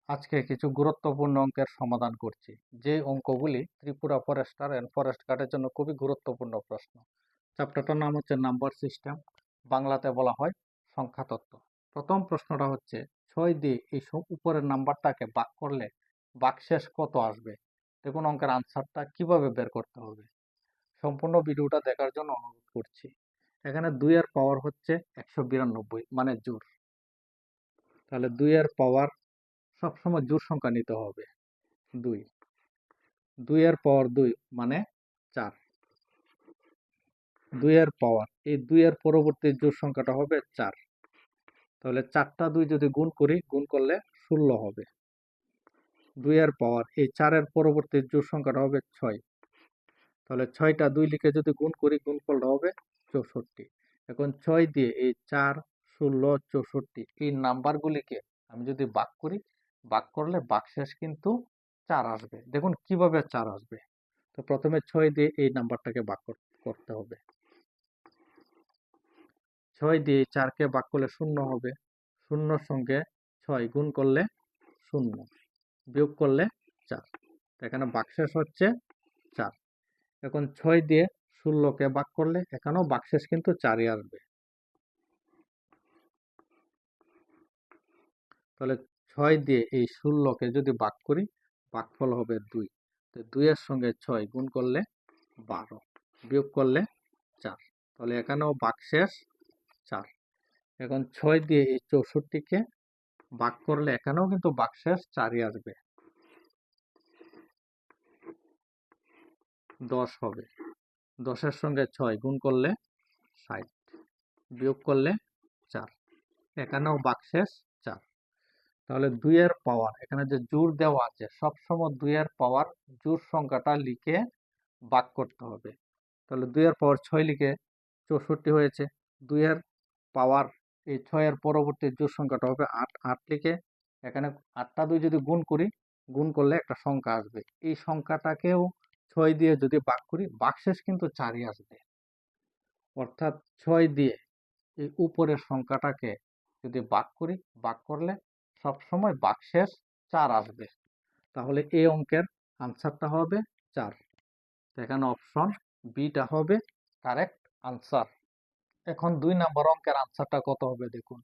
আজকে কিছু গুরুত্বপূর্ণ অঙ্কের সমাধান করছি, যে অঙ্কগুলি ত্রিপুরা ফরেস্টার এন্ড ফরেস্ট গার্ডের জন্য খুবই গুরুত্বপূর্ণ প্রশ্ন। চ্যাপ্টারটার নাম হচ্ছে নাম্বার সিস্টেম, বাংলাতে বলা হয় সংখ্যা তত্ত্ব। প্রথম প্রশ্নটা হচ্ছে 6 দিয়ে এই উপরের নাম্বারটাকে ভাগ করলে ভাগশেষ কত আসবে। দেখুন অঙ্কের আনসারটা কিভাবে বের করতে হবে। সম্পূর্ণ ভিডিওটা দেখার জন্য অনুরোধ করছি। এখানে 2 এর পাওয়ার হচ্ছে 192 মানে জোড়, তাহলে 2 এর পাওয়ার সবসময় জোড় সংখ্যা নিতে হবে। 2 2 এর পাওয়ার 2 মানে 4। 2 এর পাওয়ার এই 2 এর পরবর্তী জোড় সংখ্যাটা হবে 4, তাহলে 4টা 2 যদি গুণ করি, গুণ করলে 16 হবে। 2 এর পাওয়ার এই 4 এর পরবর্তী জোড় সংখ্যাটা হবে 6, তাহলে 6টা 2 লিখে যদি গুণ করি, গুণফলটা হবে 64। এখন 6 দিয়ে এই 4, 16, 64 এই নাম্বারগুলিকে আমি যদি ভাগ করি, ভাগ করলে ভাগশেষ কিন্তু 4 আসবে। দেখুন কিভাবে 4 আসবে। তো প্রথমে 6 দিয়ে এই নাম্বারটাকে ভাগ করতে হবে। 6 দিয়ে 4কে ভাগ করলে 0 হবে। 0 সঙ্গে 6 গুণ করলে 0, বিয়োগ করলে 4। এখানে ভাগশেষ হচ্ছে 4। এখন 6 দিয়ে 16কে ভাগ করলে এখানেও ভাগশেষ কিন্তু 4ই আসবে। তাহলে 6 দিয়ে এই 16কে যদি ভাগ করি, ভাগফল হবে 2। তো 2 এর সঙ্গে 6 গুণ করলে 12, বিয়োগ করলে 4। তাহলে এখানেও ভাগশেষ 4। এখন 6 দিয়ে এই 64কে ভাগ করলে এখানেও কিন্তু ভাগশেষ 4ই আসবে। 10 হবে। 10 এর সঙ্গে 6 গুণ করলে 60, বিয়োগ করলে 4। এখানেও ভাগশেষ 4। তাহলে 2 এর পাওয়ার এখানে যে জোড় দেওয়া আছে, সবসময় 2 এর পাওয়ার জোড় সংখ্যাটা লিখে ভাগ করতে হবে। তাহলে 2 এর পাওয়ার 6 লিখে 64 হয়েছে। 2 এর পাওয়ার এই 6 এর পরবর্তী জোড় সংখ্যাটা হবে 8, 8 লিখে এখানে 8টা 2 যদি গুণ করি, গুণ করলে একটা সংখ্যা আসবে। এই সংখ্যাটাকেও 6 দিয়ে যদি ভাগ করি, ভাগশেষ কিন্তু 4ই আসবে। অর্থাৎ 6 দিয়ে এই উপরের সংখ্যাটাকে যদি ভাগ করি, ভাগ করলে সবসময় ভাগশেষ 4 আসবে। তাহলে এই অঙ্কের আনসারটা হবে 4। এখানে অপশন বিটা হবে কারেক্ট আনসার। এখন 2 নম্বর অঙ্কের আনসারটা কত হবে দেখুন।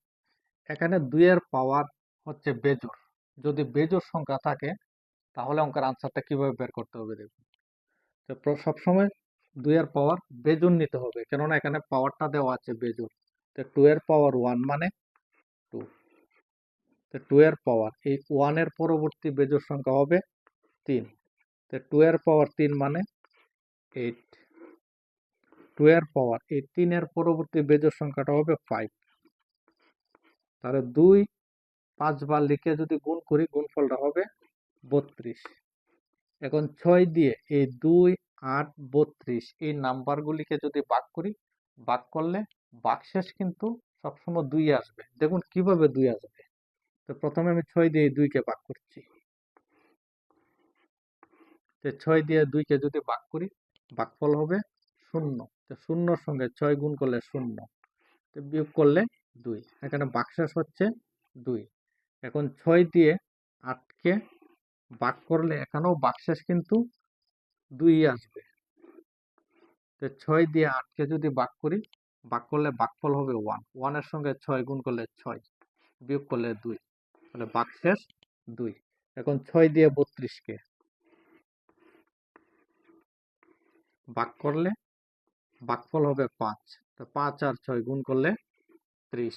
এখানে 2 এর পাওয়ার হচ্ছে বেজোড়। যদি বেজোড় সংখ্যা থাকে তাহলে অঙ্কের আনসারটা কিভাবে বের করতে হবে দেখুন। তো সবসময় 2 এর পাওয়ার বেজোড় নিতে হবে, কেননা এখানে পাওয়ারটা দেওয়া আছে বেজোড়। তো 2 এর পাওয়ার 1 মানে 2। তো 2 এর পাওয়ার এই 1 এর পরবর্তী বেজোড় সংখ্যা হবে 3। তো 2 এর পাওয়ার 3 মানে 8। 2 এর পাওয়ার এই 3 এর পরবর্তী বেজোড় সংখ্যাটা হবে 5। তাহলে 2 5 বার লিখে যদি গুণ করি, গুণফলটা হবে 32। এখন 6 দিয়ে এই 2, 8, 32 এই নাম্বারগুলিকে যদি ভাগ করি, ভাগ করলে ভাগশেষ কিন্তু সবসময় 2 আসবে। দেখুন কিভাবে 2 আসবে। তো প্রথমে আমি 6 দিয়ে 2কে ভাগ করছি। তো 6 দিয়ে 2কে যদি ভাগ করি, ভাগফল হবে 0। তো 0 সঙ্গে 6 গুণ করলে 0, তো বিয়োগ করলে 2। এখানে ভাগশেষ হচ্ছে 2। এখন 6 দিয়ে 8কে ভাগ করলে এখানেও ভাগশেষ কিন্তু 2 আসবে। তো 6 দিয়ে 8কে যদি ভাগ করি, ভাগ করলে ভাগফল হবে 1। 1 এর সঙ্গে 6 গুণ করলে 6, বিয়োগ করলে 2, তাহলে ভাগশেষ 2। এখন 6 দিয়ে 32কে ভাগ করলে ভাগফল হবে 5। তো 5 আর 6 গুণ করলে 30,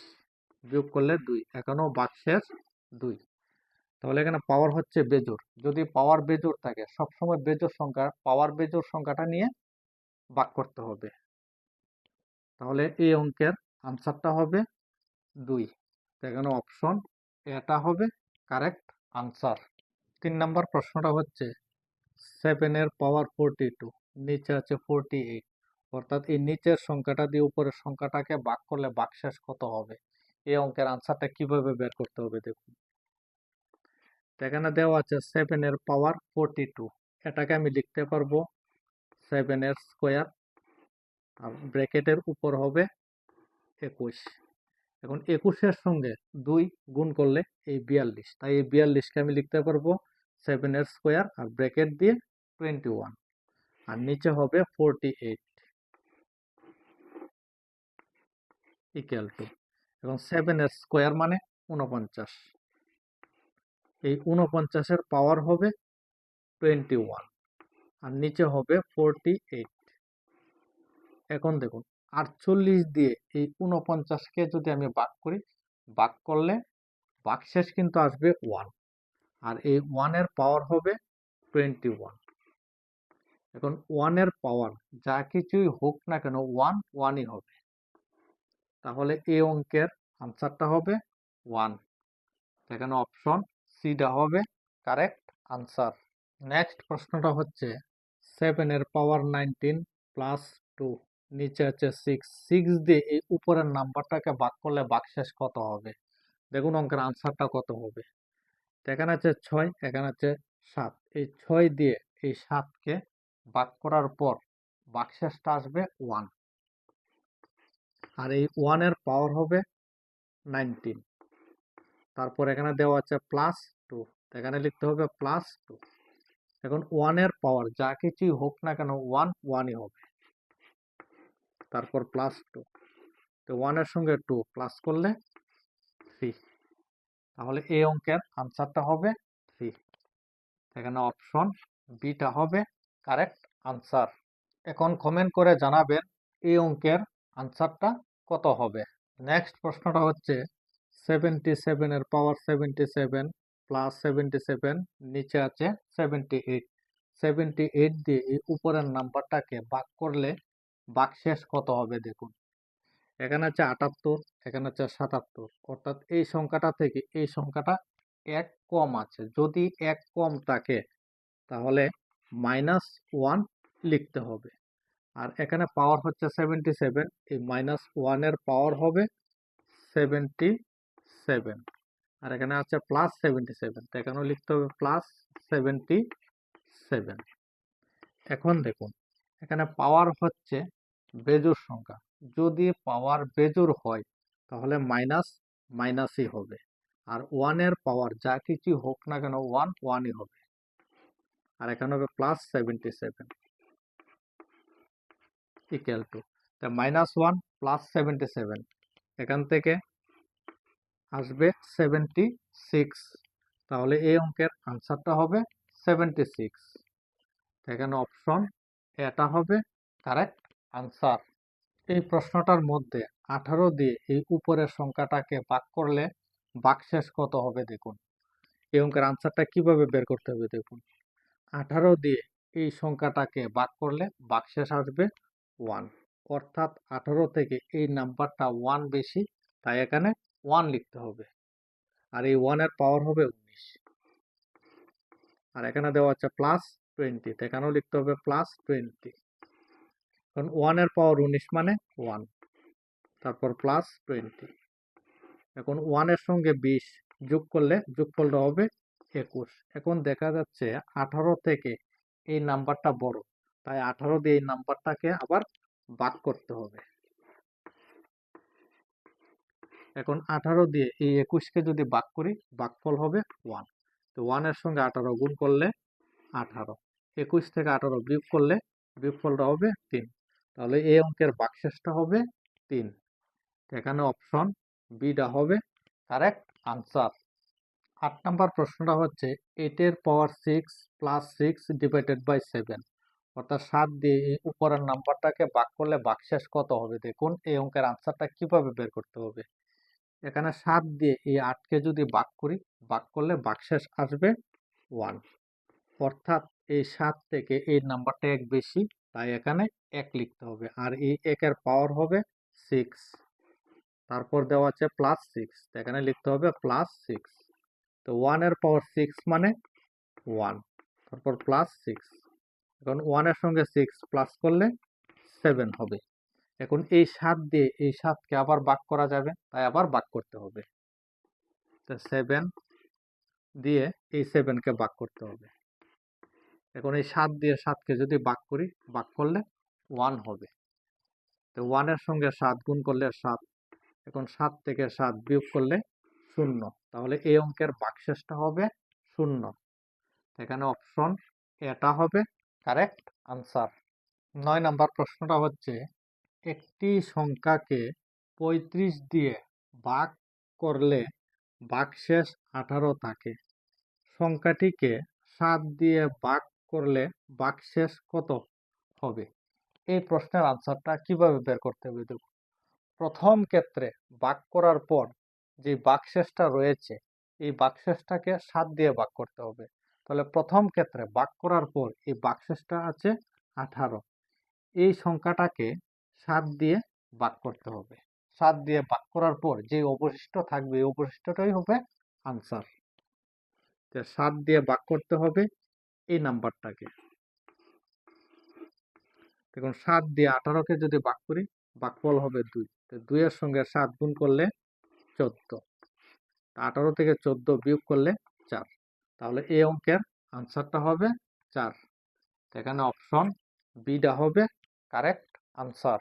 বিয়োগ করলে 2, এখানেও ভাগশেষ 2। তাহলে এখানে পাওয়ার হচ্ছে বেজোড়। যদি পাওয়ার বেজোড় থাকে, সবসময় বেজোড় সংখ্যা পাওয়ার বেজোড় সংখ্যাটা নিয়ে ভাগ করতে হবে। তাহলে এই অঙ্কের আনসারটা হবে 2। এখানে অপশন এটা হবে কারেক্ট আনসার। 3 নম্বর প্রশ্নটা হচ্ছে 7 এর পাওয়ার 42, নিচে আছে 48, অর্থাৎ এই নিচের সংখ্যাটা দিয়ে উপরের সংখ্যাটাকে ভাগ করলে ভাগশেষ কত হবে। এই অঙ্কের আনসারটা কিভাবে বের করতে হবে দেখুন। এখানে দেওয়া আছে 7 এর পাওয়ার 42, এটাকে আমি লিখতে পারবো 7 এর স্কোয়ার, আর ব্র্যাকেটের উপর হবে 21। এখন 21-এর সঙ্গে 2 গুণ করলে এই 42, তাই এই 42কে আমি লিখতে পারবো 7 এর স্কোয়ার আর ব্র্যাকেট দিয়ে 21, আর নিচে হবে 48 ইকুয়াল টু, এবং 7 এর স্কোয়ার মানে 49, এই 49-এর পাওয়ার হবে 21 আর নিচে হবে 48। এখন দেখুন 48 দিয়ে এই 49-কে যদি আমি ভাগ করি, ভাগ করলে ভাগশেষ কিন্তু আসবে 1, আর এই 1-এর পাওয়ার হবে 21। এখন 1-এর পাওয়ার যা কিছুই হোক না কেন 1ই হবে, তাহলে এই অঙ্কের আনসারটা হবে 1। এখানে অপশন সিটা হবে কারেক্ট আনসার। নেক্সট প্রশ্নটা হচ্ছে 7-এর পাওয়ার 19 প্লাস 2, নিচে আছে 6 দিয়ে এই উপরের নাম্বারটাকে ভাগ করলে ভাগশেষ কত হবে? দেখুন অঙ্কের আনসারটা কত হবে। এখানে আছে 6, এখানে আছে 7, এই 6 দিয়ে এই 7কে ভাগ করার পর ভাগশেষটা আসবে 1, আর এই 1-এর পাওয়ার হবে 19, তারপর এখানে দেওয়া আছে প্লাস 2, এখানে লিখতে হবে প্লাস 2। এখন 1-এর পাওয়ার যা কিছুই হোক না কেন 1ই হবে, তারপর প্লাস 2, তো 1-এর সঙ্গে 2 প্লাস করলে 3, তাহলে এই অঙ্কের আনসারটা হবে 3। এখানে অপশন বিটা হবে কারেক্ট আনসার। এখন কমেন্ট করে জানাবেন এই অঙ্কের আনসারটা কত হবে। নেক্সট প্রশ্নটা হচ্ছে 77-এর পাওয়ার 77 প্লাস 77, নিচে আছে 78, 78 দিয়ে এই উপরের নাম্বারটাকে ভাগ করলে ভাগশেষ কত হবে দেখুন। এখানে আছে 78, এখানে আছে 77, অর্থাৎ এই সংখ্যাটা থেকে এই সংখ্যাটা 1 কম আছে, যদি 1 কম থাকে তাহলে -1 লিখতে হবে। আর এখানে পাওয়ার হচ্ছে 77, এই -1-এর পাওয়ার হবে 77, আর এখানে আছে প্লাস 77, তো এখানেও লিখতে হবে প্লাস 77। এখন দেখুন এখানে পাওয়ার হচ্ছে বেজোড় সংখ্যা, যদি পাওয়ার বেজোড় হয় তাহলে মাইনাসই হবে, আর 1-এর পাওয়ার যা কিছু হোক না কেন 1ই হবে, আর এখানে হবে প্লাস 77 ইকুয়াল টু, তা -1 প্লাস 77, এখান থেকে আসবে 76, তাহলে এই অঙ্কের আনসারটা হবে 76। এখানে অপশন এটা হবে কারেক্ট আনসার। এই প্রশ্নটার মধ্যে 18 দিয়ে এই উপরের সংখ্যাটাকে ভাগ করলে ভাগশেষ কত হবে দেখুন। এই অঙ্কের আনসারটা কিভাবে বের করতে হবে দেখুন। 18 দিয়ে এই সংখ্যাটাকে ভাগ করলে ভাগশেষ আসবে 1, অর্থাৎ 18 থেকে এই নাম্বারটা 1 বেশি, তাই এখানে 1 লিখতে হবে, আর এই 1-এর পাওয়ার হবে 19, আর এখানে দেওয়া আছে প্লাস 20, এখানেও লিখতে হবে প্লাস 20, কারণ 1-এর পাওয়ার 19 মানে 1, তারপর প্লাস 20। এখন 1-এর সঙ্গে 20 যোগ করলে যোগফলটা হবে 21। এখন দেখা যাচ্ছে 18 থেকে এই নাম্বারটা বড়, তাই 18 দিয়ে এই নাম্বারটাকে আবার ভাগ করতে হবে। এখন 18 দিয়ে এই 21-কে যদি ভাগ করি ভাগফল হবে 1, তো 1-এর সঙ্গে 18 গুণ করলে 18, 21 থেকে 18 বিয়োগ করলে বিয়োগফলটা হবে 3, তাহলে এই অঙ্কের ভাগশেষটা হবে 3। এখানে অপশন বিটা হবে কারেক্ট আনসার। 8 নম্বর প্রশ্নটা হচ্ছে 8-এর পাওয়ার 6 প্লাস 6 ডিভাইডেড বাই 7, অর্থাৎ 7 দিয়ে এই উপরের নাম্বারটাকে ভাগ করলে ভাগশেষ কত হবে দেখুন। এই অঙ্কের আনসারটা কিভাবে বের করতে হবে। এখানে 7 দিয়ে এই 8-কে যদি ভাগ করি, ভাগ করলে ভাগশেষ আসবে 1, অর্থাৎ এই 7 থেকে এই নাম্বারটা 1 বেশি, তাই এখানে 1 লিখতে হবে, আর এই 1-এর পাওয়ার হবে 6, তারপর দেওয়া আছে প্লাস 6, এখানে লিখতে হবে প্লাস 6, তো 1-এর পাওয়ার 6 মানে 1, তারপর প্লাস 6, এখন 1-এর সঙ্গে 6 প্লাস করলে 7 হবে। এখন এই 7 দিয়ে এই 7-কে আবার ভাগ করা যাবে, তাই আবার ভাগ করতে হবে, তো 7 দিয়ে এই 7-কে ভাগ করতে হবে। এখন এই 7 দিয়ে 7-কে যদি ভাগ করি, ভাগ করলে 1 হবে, তো 1-এর সঙ্গে 7 গুণ করলে 7, এখন 7 থেকে 7 বিয়োগ করলে 0, তাহলে এই অঙ্কের ভাগশেষটা হবে 0। এখানে অপশন এটা হবে কারেক্ট আনসার। 9 নাম্বার প্রশ্নটা হচ্ছে একটি সংখ্যাকে 35 দিয়ে ভাগ করলে ভাগশেষ 18 থাকে, সংখ্যাটিকে 7 দিয়ে ভাগ করলে ভাগশেষ কত হবে? এই প্রশ্নের আনসারটা কিভাবে বের করতে হবে? দেখুন, প্রথম ক্ষেত্রে ভাগ করার পর যে ভাগশেষটা রয়েছে এই ভাগশেষটাকে 7 দিয়ে ভাগ করতে হবে। তাহলে প্রথম ক্ষেত্রে ভাগ করার পর এই ভাগশেষটা আছে 18, এই সংখ্যাটাকে 7 দিয়ে ভাগ করতে হবে। 7 দিয়ে ভাগ করার পর যে অবশিষ্ট থাকবে এই অবশিষ্টটাই হবে আনসার। 7 দিয়ে ভাগ করতে হবে এই নাম্বারটাকে। দেখুন 7 দিয়ে 18কে যদি ভাগ করি ভাগফল হবে 2, 2 এর সঙ্গে 7 গুণ করলে 14, 18 থেকে 14 বিয়োগ করলে 4, তাহলে এই অঙ্কের আনসারটা হবে 4। এখানে অপশন বিটা হবে কারেক্ট আনসার।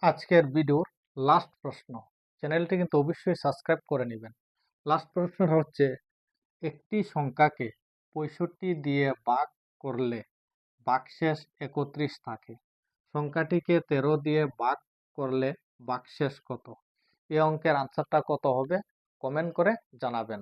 আজকের ভিডিওর লাস্ট প্রশ্ন, চ্যানেলটি কিন্তু অবশ্যই সাবস্ক্রাইব করে নেবেন। লাস্ট প্রশ্নটা হচ্ছে একটি সংখ্যাকে 65 দিয়ে ভাগ করলে ভাগশেষ 31 থাকে, সংখ্যাটিকে 13 দিয়ে ভাগ করলে ভাগশেষ কত? এই অঙ্কের আনসারটা কত হবে কমেন্ট করে জানাবেন।